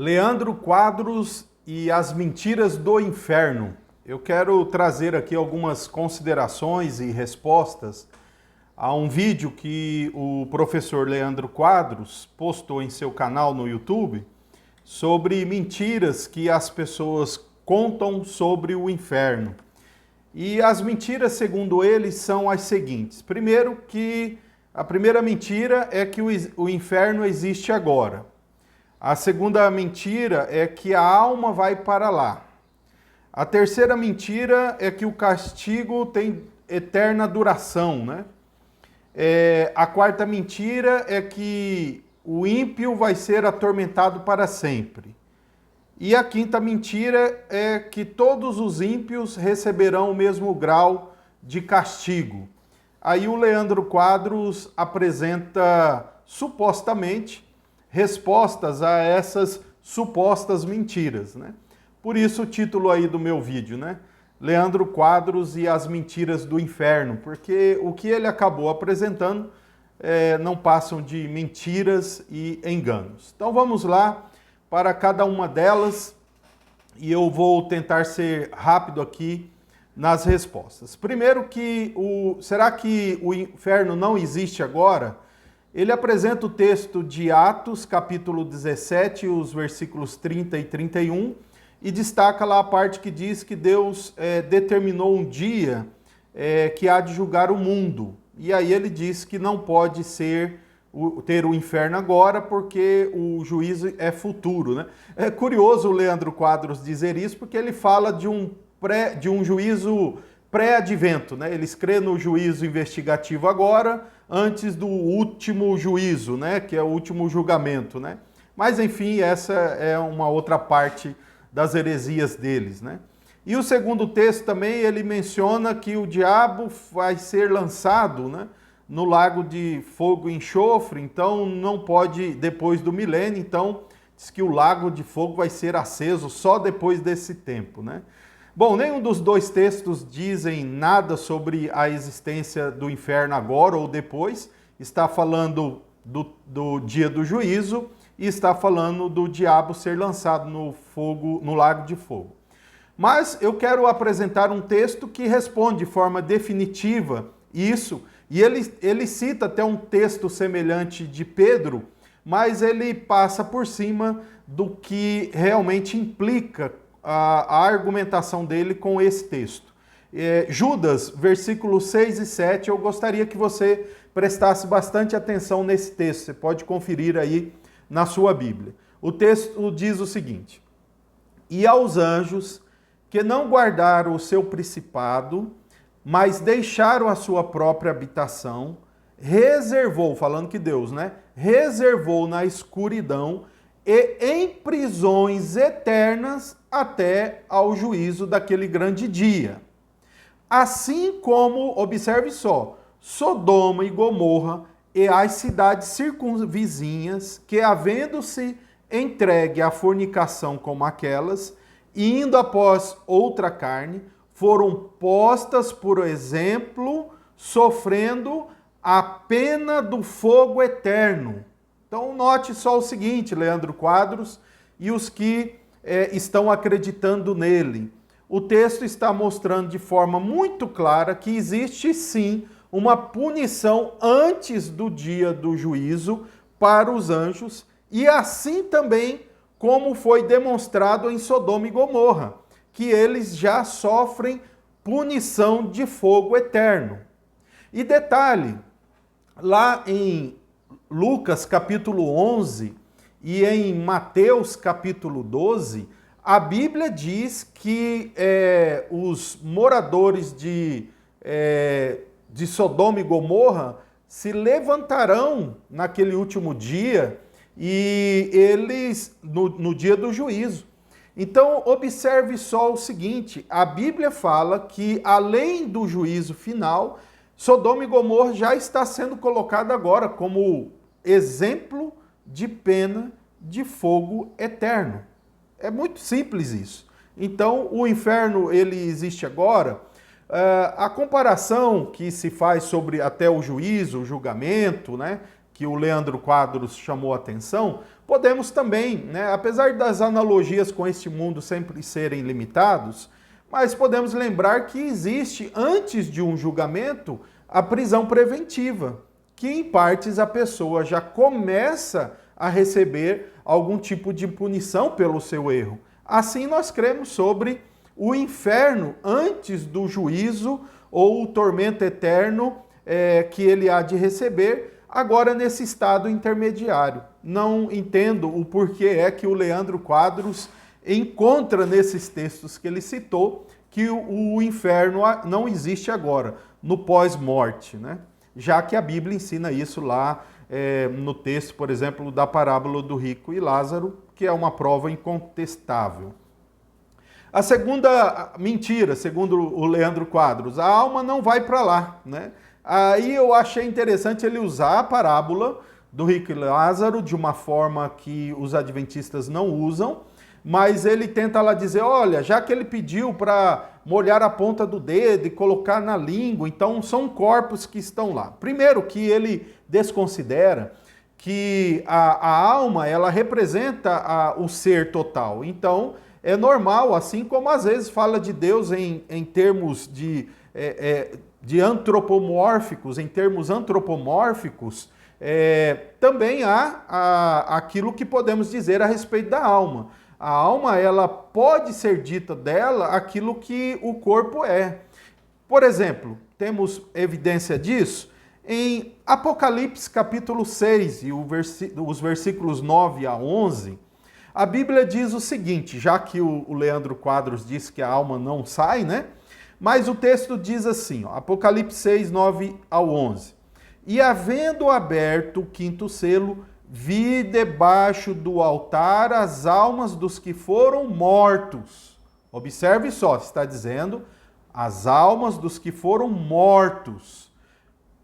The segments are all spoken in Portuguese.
Leandro Quadros e as mentiras do inferno. Eu quero trazer aqui algumas considerações e respostas a um vídeo que o professor Leandro Quadros postou em seu canal no YouTube sobre mentiras que as pessoas contam sobre o inferno. E as mentiras, segundo ele, são as seguintes. Primeiro, que a primeira mentira é que o inferno existe agora. A segunda mentira é que a alma vai para lá. A terceira mentira é que o castigo tem eterna duração, né? A quarta mentira é que o ímpio vai ser atormentado para sempre. E a quinta mentira é que todos os ímpios receberão o mesmo grau de castigo. Aí o Leandro Quadros apresenta, supostamente, respostas a essas supostas mentiras, né? Por isso o título aí do meu vídeo, né? Leandro Quadros e as mentiras do inferno, porque o que ele acabou apresentando não passam de mentiras e enganos. Então vamos lá para cada uma delas e eu vou tentar ser rápido aqui nas respostas. Primeiro, será que o inferno não existe agora? Ele apresenta o texto de Atos, capítulo 17, os versículos 30 e 31, e destaca lá a parte que diz que Deus determinou um dia que há de julgar o mundo. E aí ele diz que não pode ter o inferno agora, porque o juízo é futuro, né? É curioso o Leandro Quadros dizer isso, porque ele fala de um juízo pré-advento, né? Eles crê no juízo investigativo agora, antes do último juízo, né? Que é o último julgamento, né? Mas enfim, essa é uma outra parte das heresias deles, né? E o segundo texto também, ele menciona que o diabo vai ser lançado, né, no lago de fogo e enxofre, então não pode, depois do milênio, então diz que o lago de fogo vai ser aceso só depois desse tempo, né? Bom, nenhum dos dois textos dizem nada sobre a existência do inferno agora ou depois, está falando do dia do juízo e está falando do diabo ser lançado no fogo, no lago de fogo. Mas eu quero apresentar um texto que responde de forma definitiva isso, e ele cita até um texto semelhante de Pedro, mas ele passa por cima do que realmente implica a argumentação dele com esse texto. Judas, versículos 6 e 7, eu gostaria que você prestasse bastante atenção nesse texto, você pode conferir aí na sua Bíblia. O texto diz o seguinte: e aos anjos que não guardaram o seu principado, mas deixaram a sua própria habitação, reservou, falando que Deus, né? Reservou na escuridão e em prisões eternas até ao juízo daquele grande dia. Assim como, observe só, Sodoma e Gomorra e as cidades circunvizinhas, que havendo-se entregue à fornicação como aquelas, e indo após outra carne, foram postas por exemplo, sofrendo a pena do fogo eterno. Então note só o seguinte, Leandro Quadros e os que estão acreditando nele. O texto está mostrando de forma muito clara que existe sim uma punição antes do dia do juízo para os anjos, e assim também como foi demonstrado em Sodoma e Gomorra, que eles já sofrem punição de fogo eterno. E detalhe, lá em Lucas capítulo 11 e em Mateus capítulo 12, a Bíblia diz que os moradores de Sodoma e Gomorra se levantarão naquele último dia e eles no dia do juízo. Então observe só o seguinte, a Bíblia fala que além do juízo final, Sodoma e Gomorra já está sendo colocada agora como exemplo de pena de fogo eterno. É muito simples isso. Então o inferno ele existe agora. A comparação que se faz sobre até o juízo, o julgamento, né, que o Leandro Quadros chamou a atenção, podemos também, né, apesar das analogias com este mundo sempre serem limitados, mas podemos lembrar que existe, antes de um julgamento, a prisão preventiva, que em partes a pessoa já começa a receber algum tipo de punição pelo seu erro. Assim nós cremos sobre o inferno antes do juízo ou o tormento eterno que ele há de receber, agora nesse estado intermediário. Não entendo o porquê é que o Leandro Quadros encontra nesses textos que ele citou que o inferno não existe agora, no pós-morte, né? Já que a Bíblia ensina isso lá no texto, por exemplo, da parábola do rico e Lázaro, que é uma prova incontestável. A segunda mentira, segundo o Leandro Quadros, a alma não vai para lá, né? Aí eu achei interessante ele usar a parábola do rico e Lázaro de uma forma que os adventistas não usam, mas ele tenta lá dizer, olha, já que ele pediu para molhar a ponta do dedo e colocar na língua, então são corpos que estão lá. Primeiro que ele desconsidera que a alma, ela representa o ser total. Então, é normal, assim como às vezes fala de Deus em termos de antropomórficos, em termos antropomórficos, também há aquilo que podemos dizer a respeito da alma. A alma, ela pode ser dita dela aquilo que o corpo é. Por exemplo, temos evidência disso em Apocalipse capítulo 6 e os versículos 9 a 11. A Bíblia diz o seguinte, já que o Leandro Quadros disse que a alma não sai, né? Mas o texto diz assim, ó, Apocalipse 6, 9 ao 11. E havendo aberto o quinto selo, vi debaixo do altar as almas dos que foram mortos. Observe só, está dizendo as almas dos que foram mortos,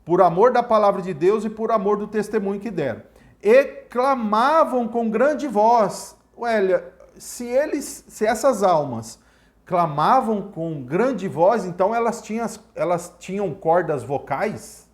por amor da palavra de Deus e por amor do testemunho que deram. E clamavam com grande voz. Olha, se essas almas clamavam com grande voz, então elas tinham cordas vocais?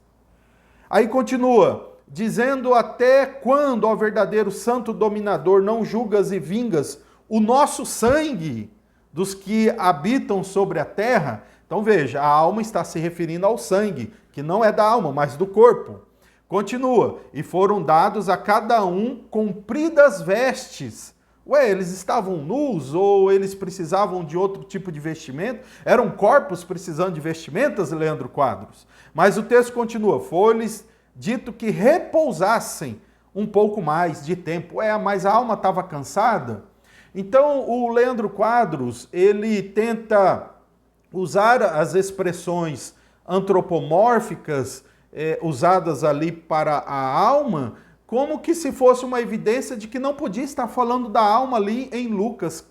Aí continua, dizendo até quando, ó verdadeiro santo dominador, não julgas e vingas o nosso sangue dos que habitam sobre a terra? Então veja, a alma está se referindo ao sangue, que não é da alma, mas do corpo. Continua, e foram dados a cada um compridas vestes. Ué, eles estavam nus ou eles precisavam de outro tipo de vestimento? Eram corpos precisando de vestimentas, Leandro Quadros? Mas o texto continua, foi-lhes dito que repousassem um pouco mais de tempo. Mas a alma estava cansada? Então o Leandro Quadros, ele tenta usar as expressões antropomórficas usadas ali para a alma, como que se fosse uma evidência de que não podia estar falando da alma ali em Lucas,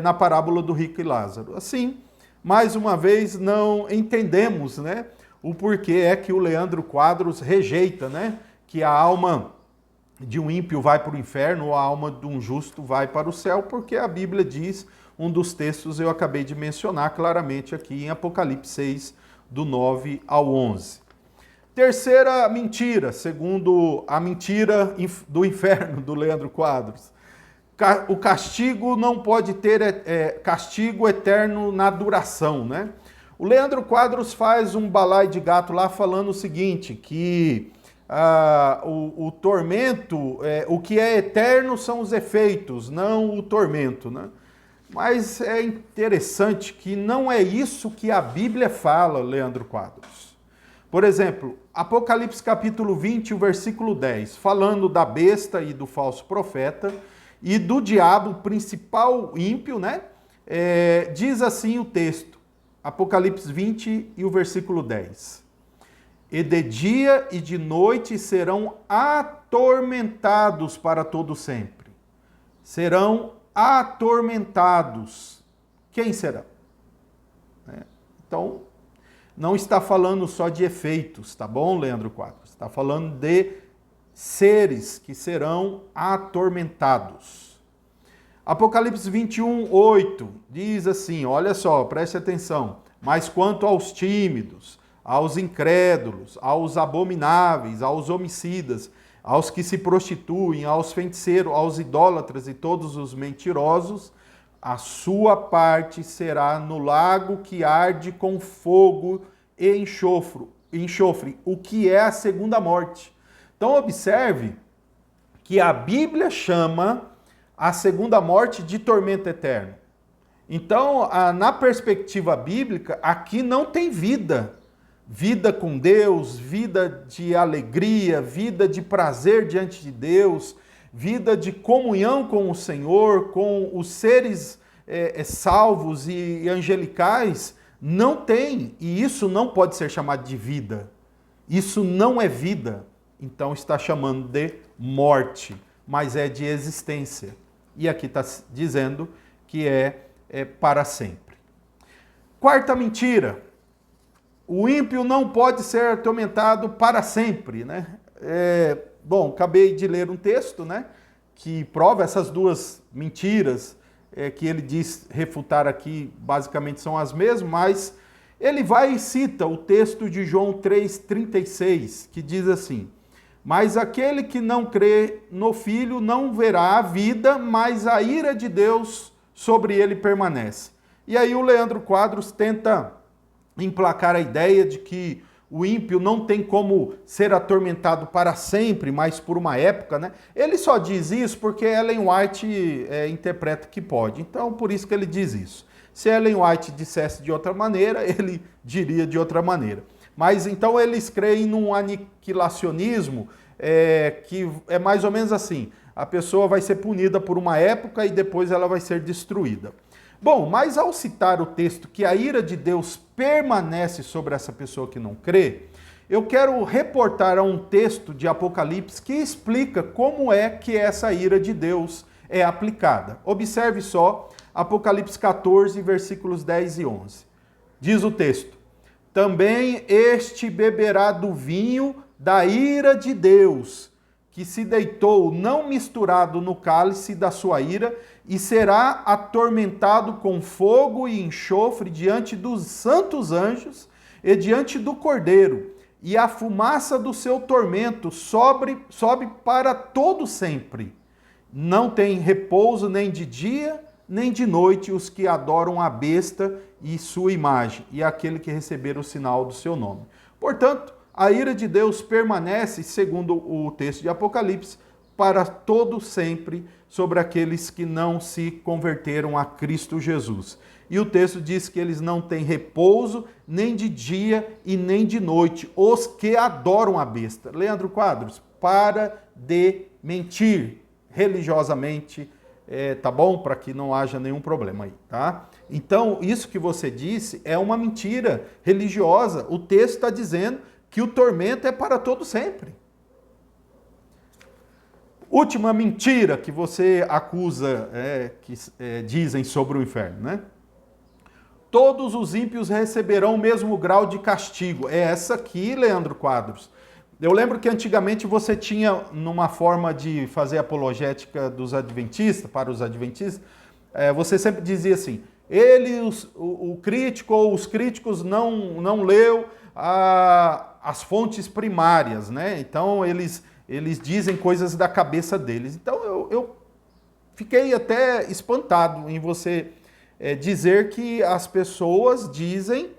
na parábola do rico e Lázaro. Assim, mais uma vez, não entendemos, né, o porquê é que o Leandro Quadros rejeita, né, que a alma de um ímpio vai para o inferno ou a alma de um justo vai para o céu, porque a Bíblia diz, um dos textos eu acabei de mencionar claramente aqui em Apocalipse 6, do 9 ao 11. Terceira mentira, segundo a mentira do inferno do Leandro Quadros. O castigo não pode ter castigo eterno na duração, né? O Leandro Quadros faz um balaio de gato lá falando o seguinte, que o tormento, o que é eterno são os efeitos, não o tormento, né? Mas é interessante que não é isso que a Bíblia fala, Leandro Quadros. Por exemplo, Apocalipse capítulo 20, o versículo 10, falando da besta e do falso profeta e do diabo, principal ímpio, né? Diz assim o texto, Apocalipse 20 e o versículo 10. E de dia e de noite serão atormentados para todo sempre. Serão atormentados. Quem será? Então, não está falando só de efeitos, tá bom, Leandro Quadros? Está falando de seres que serão atormentados. Apocalipse 21, 8, diz assim, olha só, preste atenção. Mas quanto aos tímidos, aos incrédulos, aos abomináveis, aos homicidas, aos que se prostituem, aos feiticeiros, aos idólatras e todos os mentirosos, a sua parte será no lago que arde com fogo e enxofre, o que é a segunda morte. Então observe que a Bíblia chama a segunda morte de tormento eterno. Então, na perspectiva bíblica, aqui não tem vida. Vida com Deus, vida de alegria, vida de prazer diante de Deus, vida de comunhão com o Senhor, com os seres salvos e angelicais, não tem. E isso não pode ser chamado de vida. Isso não é vida. Então está chamando de morte, mas é de existência. E aqui está dizendo que é para sempre. Quarta mentira. O ímpio não pode ser atormentado para sempre, né? Bom, acabei de ler um texto, né, que prova essas duas mentiras que ele diz refutar aqui, basicamente são as mesmas, mas ele vai e cita o texto de João 3,36, que diz assim: mas aquele que não crê no Filho não verá a vida, mas a ira de Deus sobre ele permanece. E aí o Leandro Quadros tenta emplacar a ideia de que o ímpio não tem como ser atormentado para sempre, mas por uma época, né? Ele só diz isso porque Ellen White interpreta que pode. Então, por isso que ele diz isso. Se Ellen White dissesse de outra maneira, ele diria de outra maneira. Mas então eles creem num aniquilacionismo que é mais ou menos assim. A pessoa vai ser punida por uma época e depois ela vai ser destruída. Bom, mas ao citar o texto que a ira de Deus permanece sobre essa pessoa que não crê, eu quero reportar a um texto de Apocalipse que explica como é que essa ira de Deus é aplicada. Observe só Apocalipse 14, versículos 10 e 11. Diz o texto: também este beberá do vinho da ira de Deus, que se deitou não misturado no cálice da sua ira, e será atormentado com fogo e enxofre diante dos santos anjos e diante do Cordeiro, e a fumaça do seu tormento sobe para todo sempre. Não tem repouso nem de dia, nem de noite os que adoram a besta e sua imagem, e aquele que receber o sinal do seu nome. Portanto, a ira de Deus permanece, segundo o texto de Apocalipse, para todo sempre sobre aqueles que não se converteram a Cristo Jesus. E o texto diz que eles não têm repouso nem de dia e nem de noite, os que adoram a besta. Leandro Quadros, para de mentir religiosamente, tá bom? Para que não haja nenhum problema aí, tá? Então, isso que você disse é uma mentira religiosa. O texto está dizendo que o tormento é para todo sempre. Última mentira que você acusa, dizem sobre o inferno, né? Todos os ímpios receberão o mesmo grau de castigo. É essa aqui, Leandro Quadros. Eu lembro que antigamente você tinha, numa forma de fazer apologética dos adventistas, para os adventistas, você sempre dizia assim: o crítico ou os críticos não leu as fontes primárias, né? Então eles dizem coisas da cabeça deles. Então eu fiquei até espantado em você dizer que as pessoas dizem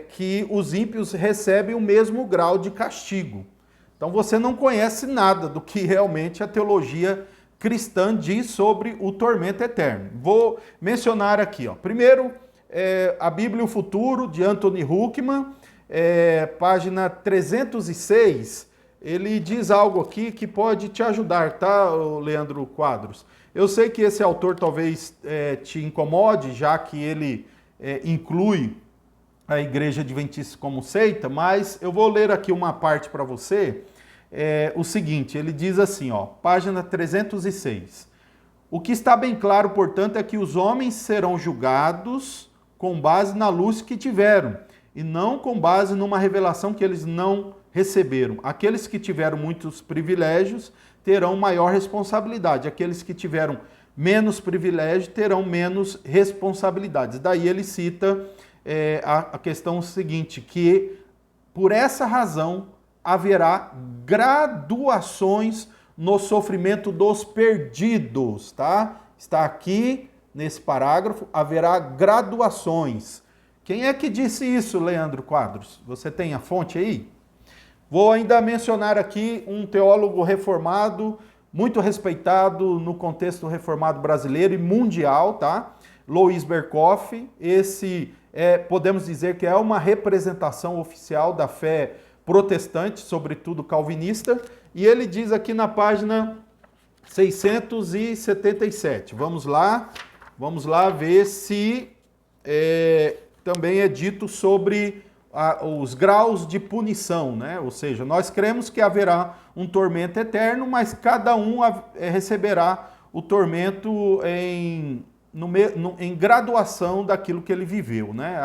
que os ímpios recebem o mesmo grau de castigo. Então você não conhece nada do que realmente a teologia cristã diz sobre o tormento eterno. Vou mencionar aqui, ó. Primeiro, a Bíblia e o Futuro, de Anthony Huckman, página 306, ele diz algo aqui que pode te ajudar, tá, Leandro Quadros? Eu sei que esse autor talvez te incomode, já que ele inclui a Igreja Adventista como seita, mas eu vou ler aqui uma parte para você, o seguinte, ele diz assim, ó, página 306, o que está bem claro, portanto, é que os homens serão julgados com base na luz que tiveram, e não com base numa revelação que eles não receberam. Aqueles que tiveram muitos privilégios terão maior responsabilidade. Aqueles que tiveram menos privilégio terão menos responsabilidades. Daí ele cita a questão seguinte, que por essa razão haverá graduações no sofrimento dos perdidos, tá? Está aqui nesse parágrafo, haverá graduações. Quem é que disse isso, Leandro Quadros? Você tem a fonte aí? Vou ainda mencionar aqui um teólogo reformado, muito respeitado no contexto reformado brasileiro e mundial, tá? Louis Berkhoff. Esse podemos dizer que é uma representação oficial da fé protestante, sobretudo calvinista, e ele diz aqui na página 677. Vamos lá ver se também é dito sobre os graus de punição, né? Ou seja, nós cremos que haverá um tormento eterno, mas cada um receberá o tormento em graduação daquilo que ele viveu, né?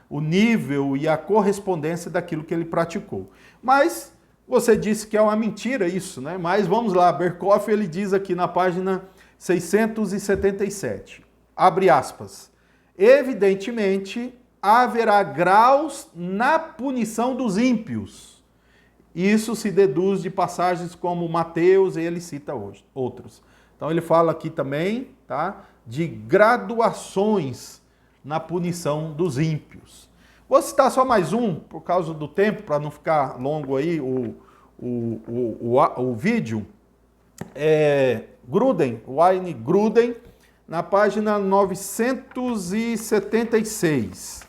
O nível e a correspondência daquilo que ele praticou. Mas você disse que é uma mentira isso, né? Mas vamos lá, Berkhoff, ele diz aqui na página 677, abre aspas, evidentemente haverá graus na punição dos ímpios. Isso se deduz de passagens como Mateus, e ele cita hoje, outros. Então ele fala aqui também, tá, de graduações na punição dos ímpios. Vou citar só mais um, por causa do tempo, para não ficar longo aí o vídeo. Wayne Grudem, na página 976.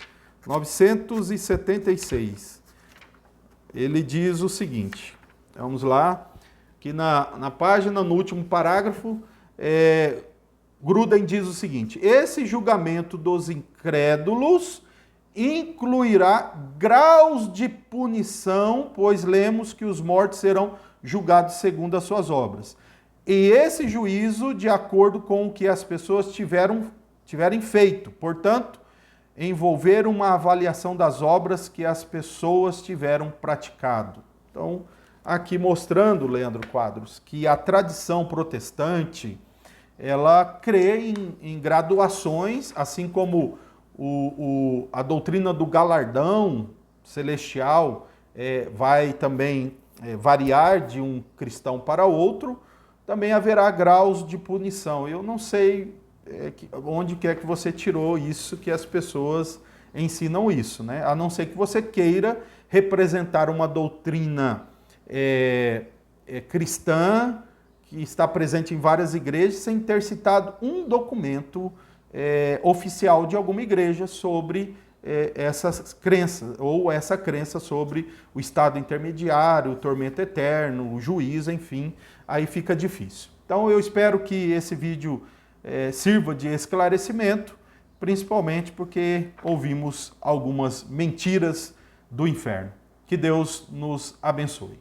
976. Ele diz o seguinte, vamos lá, que na página, no último parágrafo, Grudem diz o seguinte, esse julgamento dos incrédulos incluirá graus de punição, pois lemos que os mortos serão julgados segundo as suas obras. E esse juízo de acordo com o que as pessoas tiverem feito. Portanto, envolver uma avaliação das obras que as pessoas tiveram praticado. Então, aqui mostrando, Leandro Quadros, que a tradição protestante, ela crê em graduações, assim como a doutrina do galardão celestial vai também variar de um cristão para outro, também haverá graus de punição. Eu não sei onde quer que você tirou isso, que as pessoas ensinam isso, né? A não ser que você queira representar uma doutrina cristã que está presente em várias igrejas, sem ter citado um documento oficial de alguma igreja sobre essas crenças, ou essa crença sobre o estado intermediário, o tormento eterno, o juízo, enfim, aí fica difícil. Então eu espero que esse vídeo sirva de esclarecimento, principalmente porque ouvimos algumas mentiras do inferno. Que Deus nos abençoe.